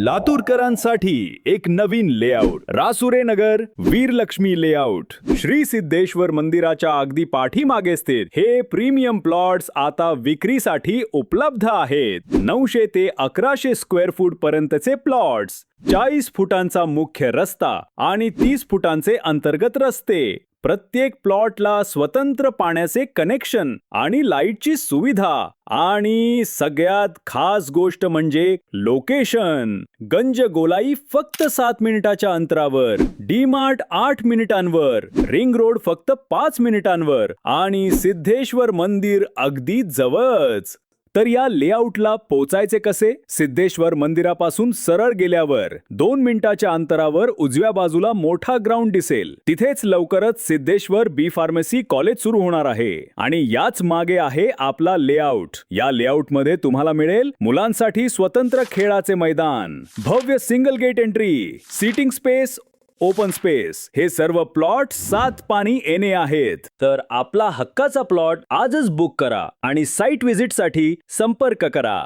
लातूरकरांसाठी एक नवीन लेआउट, रासुरे नगर वीरलक्ष्मी लेआउट. श्री सिद्धेश्वर मंदिराच्या अगदी पाठीमागे स्थित हे प्रीमियम प्लॉट्स आता विक्रीसाठी उपलब्ध आहेत. 900 ते 1100 स्क्वेअर फूट पर्यंतचे प्लॉट्स, 40 फुटांचा मुख्य रस्ता आणि 30 फुटांचे अंतर्गत रस्ते. प्रत्येक प्लॉटला स्वतंत्र पाण्याचे कनेक्शन आणि लाईटची सुविधा. आणि सगळ्यात खास गोष्ट म्हणजे लोकेशन. गंजगोलाई फक्त 7 मिनिटाच्या अंतरावर, डी मार्ट 8 मिनिटांवर, रिंग रोड फक्त 5 मिनिटांवर आणि सिद्धेश्वर मंदिर अगदी जवळच. तर या लेआउटला पोचायचे कसे? सिद्धेश्वर मंदिरापासून सरळ गेल्यावर 2 मिनिटाच्या अंतरावर उजव्या बाजूला मोठा ग्राउंड दिसेल. तिथेच लवकरच सिद्धेश्वर बी फार्मसी कॉलेज सुरू होणार आहे आणि याच मागे आहे आपला लेआउट. या लेआउटमध्ये तुम्हाला मिळेल मुलांसाठी स्वतंत्र खेळाचे मैदान, भव्य single gate entry, seating space, open space. हे सर्व प्लॉट 7 पानी येणे आहेत. तर आपला हक्काचा प्लॉट आजच बुक करा आणि साइट व्हिजिटसाठी संपर्क करा.